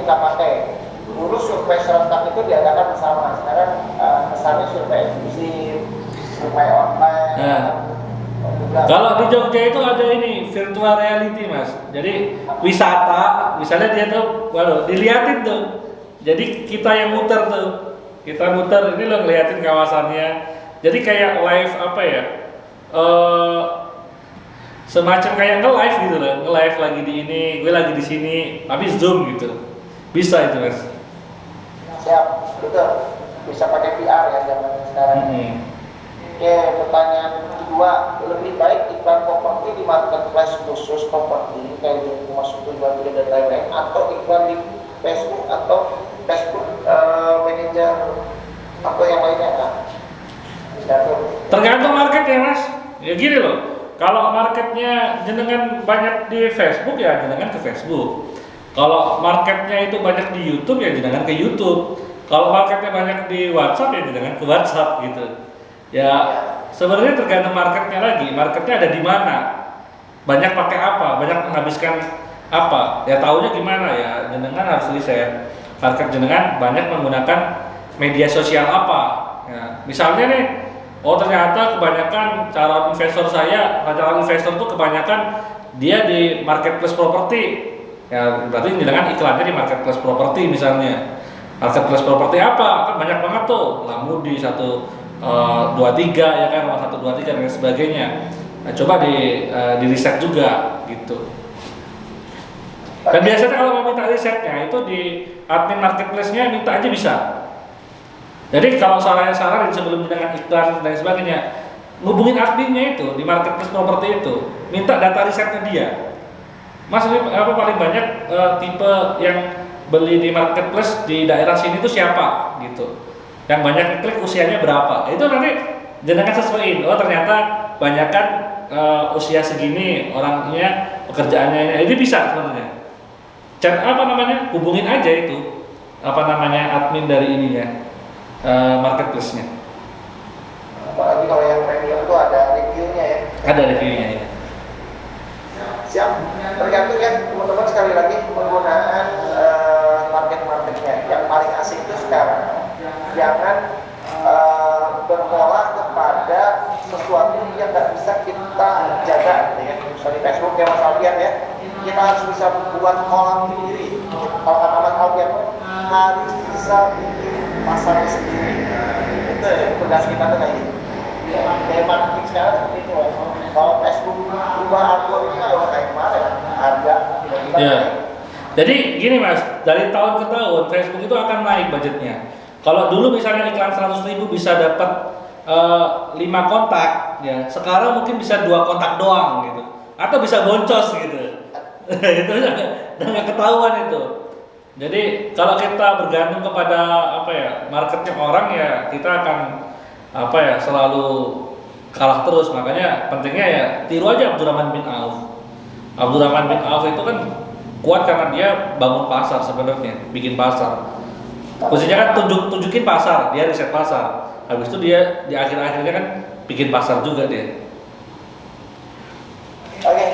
kita pakai. Dulu survei serentak itu diadakan bersama, sekarang kesannya survei eksklusif, survei online. Kalau di Jogja itu ada ini virtual reality mas, jadi wisata, misalnya dia tuh, waduh, diliatin tuh, jadi kita yang muter tuh, kita muter ini loh ngeliatin kawasannya, jadi kayak live apa ya, semacam kayak nge-live gitu loh, nge-live lagi di ini, gue lagi di sini, tapi zoom gitu, bisa itu mas. Siap, betul, bisa pakai VR ya zaman sekarang. Oke, pertanyaan kedua, lebih baik iklan properti di marketplace khusus properti kayak rumah suku jual beli dan lain-lain, atau iklan di Facebook atau Facebook Manager atau yang lainnya kan? Tergantung market ya mas. Ya gini loh, kalau marketnya jenengan banyak di Facebook ya jenengan ke Facebook. Kalau marketnya itu banyak di YouTube ya jenengan ke YouTube. Kalau marketnya banyak di WhatsApp ya jenengan ke WhatsApp gitu. Ya sebenarnya tergantung marketnya lagi, marketnya ada di mana, banyak pakai apa, banyak menghabiskan apa, ya tahunya gimana ya, jenengan harus riset. Market jenengan banyak menggunakan media sosial apa, ya, misalnya nih, oh ternyata kebanyakan calon investor tuh kebanyakan dia di marketplace properti, ya berarti jenengan iklannya di marketplace properti misalnya. Marketplace properti apa, kan banyak banget tuh, Lamudi 123 ya kan, rumah 123 dan sebagainya. Nah, coba di riset juga gitu. Dan biasanya kalau mau minta risetnya itu di admin marketplace-nya minta aja bisa. Jadi kalau saran sebelum dengan iklan dan sebagainya, hubungin adminnya itu di marketplace properti itu, minta data risetnya dia. Mas ini apa paling banyak tipe yang beli di marketplace di daerah sini tuh siapa gitu. Yang banyak klik usianya berapa, itu nanti jenengan sesuaiin. Oh ternyata banyakkan usia segini orangnya, pekerjaannya ini bisa sebenarnya. Chat apa namanya, hubungin aja itu apa namanya admin dari ininya marketplace-nya. Apalagi kalau yang premium itu ada reviewnya ya. Ada reviewnya ya. Siap, tergantung ya teman-teman, sekali lagi penggunaan market-marketnya. Yang paling asik itu sekarang jangan berpola kepada sesuatu yang nggak bisa kita jaga gitu ya. Misalnya Facebook ya Mas Alfian ya, kita harus bisa membuat kolam sendiri. Kalau kata Mas Alfian harus bisa bikin pasarnya sendiri. Itu ya, tugas kita tuh kayak gitu. Kayak marketing sekarang seperti itu. Kalau Facebook ubah algoritma ya kayak kemarin harga. Ya. Jadi gini mas, dari tahun ke tahun Facebook itu akan naik budgetnya. Kalau dulu misalnya iklan 100.000 bisa dapat 5 kontak, ya sekarang mungkin bisa 2 kontak doang gitu, atau bisa boncos gitu. Itu udah nggak ketahuan itu. Jadi kalau kita bergantung kepada apa ya marketnya orang ya kita akan apa ya selalu kalah terus. Makanya pentingnya ya tiru aja Abdurrahman bin Auf. Abdurrahman bin Auf itu kan kuat karena dia bangun pasar sebenarnya, bikin pasar. Khususnya kan tunjukin pasar, dia riset pasar. Habis itu dia di akhir-akhirnya kan bikin pasar juga dia. Oke,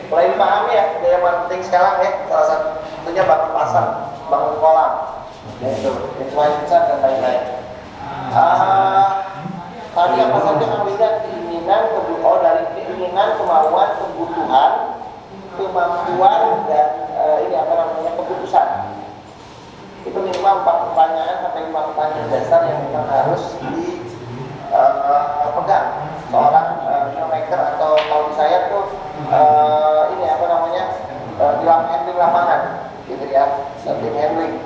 mulai dipahami ya gaya marketing sekarang ya. Salah satunya bangun pasar, bangun kolam, yaitu influencer dan lain-lain. Tadi apa saja yang lihat dari keinginan, kemauan, kebutuhan, kemampuan dan ini apa namanya keputusan. Itu minimal 4 pertanyaan sampai 5 pertanyaan dasar yang memang harus dipegang seorang filmmaker atau kalau saya tuh ini apa namanya handling lapangan gitu ya, handling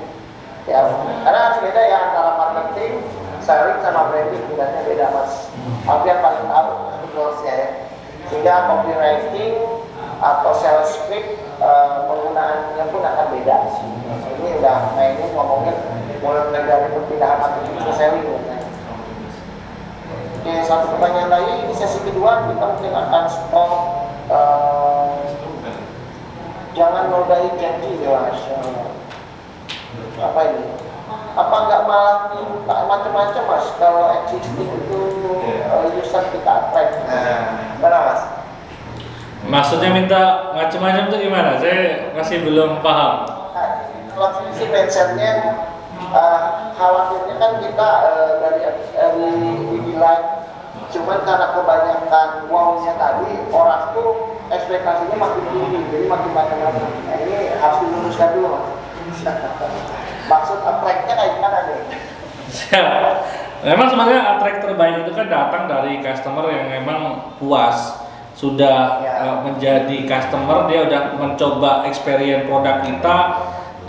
ya, karena harus beda ya antara marketing, selling sama branding, bedanya beda mas. Alfian paling tahu goalsnya ya, sehingga copywriting atau sales script penggunaannya pun akan beda. Ini udah mainnya ngomongin mulai dari perpindahan marketing ke selling. Oke, satu pertanyaan lagi, ini sesi kedua kita mungkin akan stop. Jangan nodai janji ya mas. Apa ini? Apa nggak malah minta macam-macam mas kalau existing itu user kita attract? Benar mas? Maksudnya minta macam-macam itu gimana? Saya masih belum paham. Kalau si pensetnya khawatirnya kan kita dari dibilang cuman karena kebanyakan wow-nya tadi orang tuh ekspektasinya makin tinggi jadi makin macam-macam. Nah, ini harus diluruskan dulu mas. Maksud attract-nya kayak gimana nih? Memang sebenarnya attract terbaik itu kan datang dari customer yang memang puas sudah menjadi customer, dia udah mencoba experience produk kita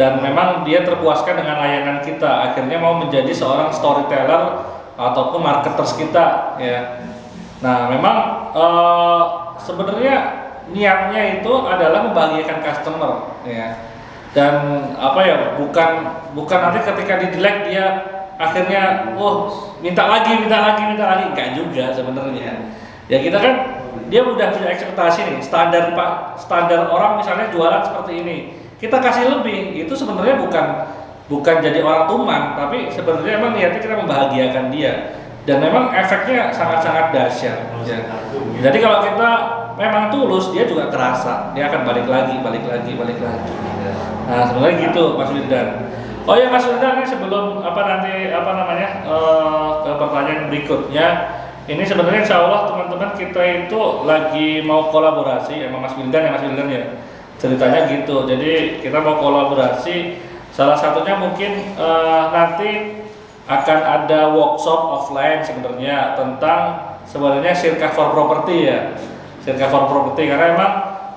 dan memang dia terpuaskan dengan layanan kita, akhirnya mau menjadi seorang storyteller ataupun marketers kita ya. Nah memang sebenarnya niatnya itu adalah membahagiakan customer ya, dan apa ya, bukan nanti ketika di delete dia akhirnya minta lagi enggak juga sebenarnya ya. Kita kan dia udah punya ekspektasi nih, standar orang misalnya jualan seperti ini, kita kasih lebih, itu sebenarnya bukan jadi orang tuman, tapi sebenarnya emang niatnya kita membahagiakan dia, dan memang efeknya sangat-sangat dahsyat ya. Jadi kalau kita memang tulus, dia juga kerasa, dia akan balik lagi. Nah sebenarnya gitu Mas Wildan. Oh ya Mas Wildan, ini sebelum ke pertanyaan berikutnya, ini sebenarnya insya Allah teman-teman kita itu lagi mau kolaborasi sama Mas Wildan ya, ceritanya gitu. Jadi kita mau kolaborasi, salah satunya mungkin nanti akan ada workshop offline sebenarnya tentang sebenarnya Sirkah for Property ya, Sirkah for Property, karena memang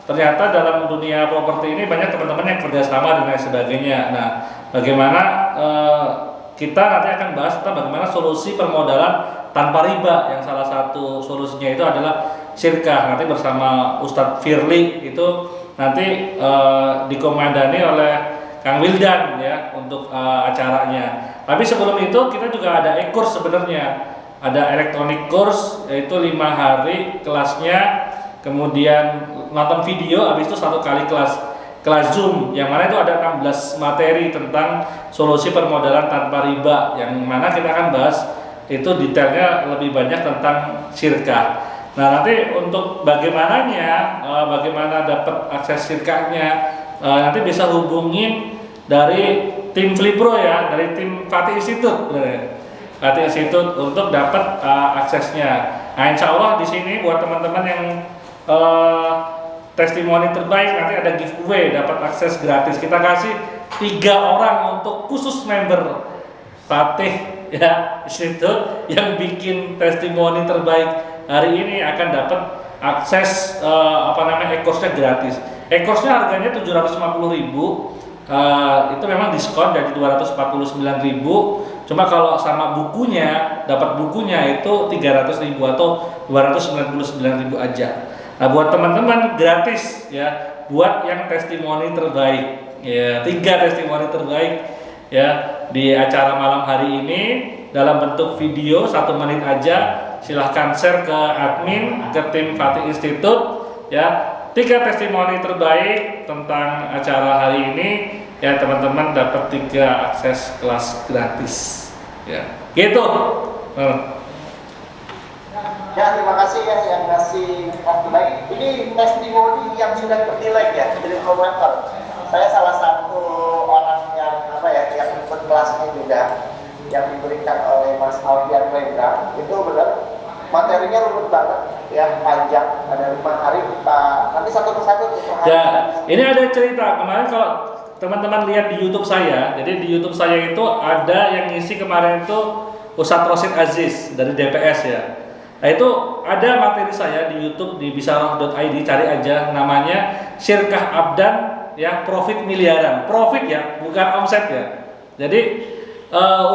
ternyata dalam dunia properti ini banyak teman-teman yang kerjasama dan lain sebagainya. Nah bagaimana kita nanti akan bahas tentang bagaimana solusi permodalan tanpa riba, yang salah satu solusinya itu adalah Sirkah, nanti bersama Ustadz Firly, itu nanti dikomandani oleh Kang Wildan ya untuk acaranya. Tapi sebelum itu kita juga ada e-course sebenarnya, ada electronic course yaitu 5 hari kelasnya, kemudian nonton video, habis itu 1 kali kelas Zoom, yang mana itu ada 16 materi tentang solusi permodalan tanpa riba, yang mana kita akan bahas itu detailnya lebih banyak tentang Sirkah. Nah nanti untuk bagaimana dapat akses Sirkahnya, nanti bisa hubungin dari tim Flipro ya, dari tim Fatih Institute untuk dapat aksesnya. Nah insya Allah di sini buat teman-teman yang testimoni terbaik nanti ada giveaway, dapat akses gratis. Kita kasih 3 orang untuk khusus member Fatih ya Institute yang bikin testimoni terbaik hari ini akan dapat akses e-course-nya gratis. E-course-nya harganya 750.000, itu memang diskon jadi 249.000. Cuma kalau sama bukunya, dapat bukunya itu 300.000 atau 299.000 aja. Nah buat teman-teman gratis ya, buat yang testimoni terbaik ya, 3 testimoni terbaik ya di acara malam hari ini dalam bentuk video 1 menit aja. Silahkan share ke admin, ke tim Fatih Institute ya, 3 testimoni terbaik tentang acara hari ini ya, teman-teman dapat 3 akses kelas gratis ya gitu. Ya terima kasih ya yang ngasih baik. Ini testimoni yang sudah bernilai ya, jadi komentar. Saya salah satu orang yang yang ikut kelasnya juga, yang diberikan oleh Mas Alfian Rendra. Itu benar materinya rumit banget ya, panjang, ada 5 hari kita nanti satu persatu ya. Ini ada cerita kemarin, kalau teman-teman lihat di YouTube saya, jadi di YouTube saya itu ada yang ngisi kemarin itu Ustadz Rosid Aziz dari DPS ya. Nah itu ada materi saya di YouTube di bisarah.id, cari aja namanya Sirkah Abdan ya, profit miliaran, profit ya, bukan omset ya. Jadi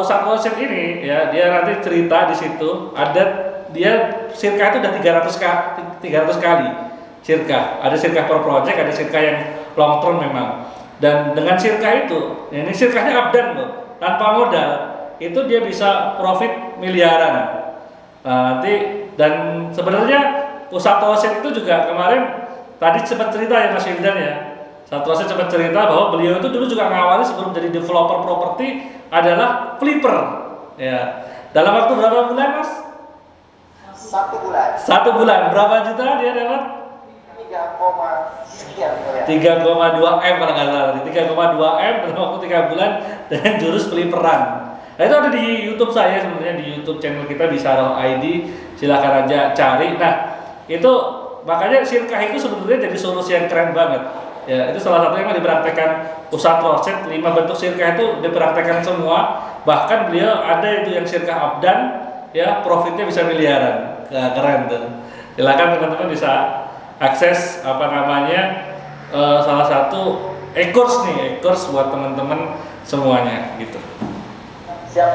Ustadz Rosid ini ya, dia nanti cerita di situ, ada dia Sirkah itu udah 300 kali Sirkah, ada Sirkah per project, ada Sirkah yang long term memang. Dan dengan Sirkah itu, ini Sirkahnya Abdan loh, tanpa modal, itu dia bisa profit miliaran. Nanti dan sebenarnya Ustadz Rosid itu juga kemarin tadi sempat cerita ya Mas Wildan ya, Ustadz Rosid sempat cerita bahwa beliau itu dulu juga ngawali sebelum jadi developer properti adalah flipper ya. Dalam waktu berapa bulan Mas? 1 bulan. 1 bulan berapa juta dia dapat? 3 sekian ya. 3,2 M kalau nggak salah, 3,2 M dalam waktu 3 bulan dengan jurus peliperan. Nah itu ada di YouTube saya sebenarnya, di YouTube channel kita di Saroh ID, silahkan aja cari. Nah itu makanya Sirkah itu sebenarnya jadi solusi yang keren banget. Ya itu salah satu yang dipraktekkan Ustadz Rosyid, 5 bentuk Sirkah itu dipraktekkan semua. Bahkan beliau ada itu yang Sirkah Abdan, ya profitnya bisa miliaran, keren tuh. Silakan teman-teman bisa akses salah satu e-course buat teman-teman semuanya gitu. Siap.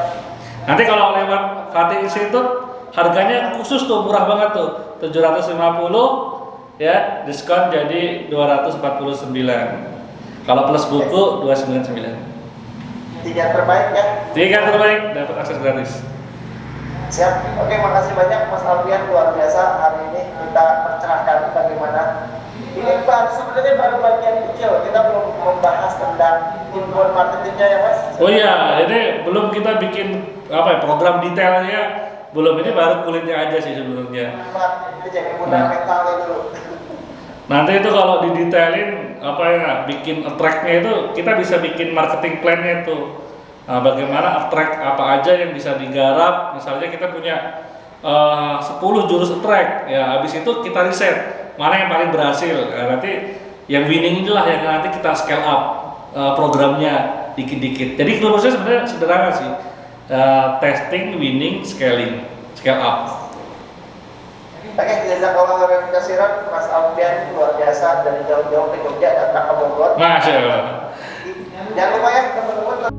Nanti kalau lewat Fatih Institute harganya khusus tuh, murah banget tuh, 750 ya, diskon jadi 249. Kalau plus buku 299. 3 terbaik ya. 3 terbaik dapat akses gratis. Siap. Oke, makasih banyak Mas Alfian, luar biasa hari ini kita mencerahkan bagaimana. Ini sebenarnya baru bagian kecil, kita belum membahas tentang inbound marketingnya ya Mas. Oh iya, ini belum kita bikin program detailnya, belum, ini baru kulitnya aja sih sebenarnya. Jadi fundamentalnya dulu. Nanti itu kalau didetailin bikin attract-nya itu kita bisa bikin marketing plan-nya itu. Nah, bagaimana attract apa aja yang bisa digarap, misalnya kita punya 10 jurus attract, ya habis itu kita riset mana yang paling berhasil. Nah, nanti yang winning inilah yang nanti kita scale up programnya dikit-dikit. Jadi rumusnya sebenarnya sederhana sih, testing, winning, scaling, scale up. Oke, jazakallah khairan katsiran Mas Alfian, luar biasa dari jauh-jauh ke Jogja datang ke Bogor. Masya Allah. Jangan lupa ya teman-teman.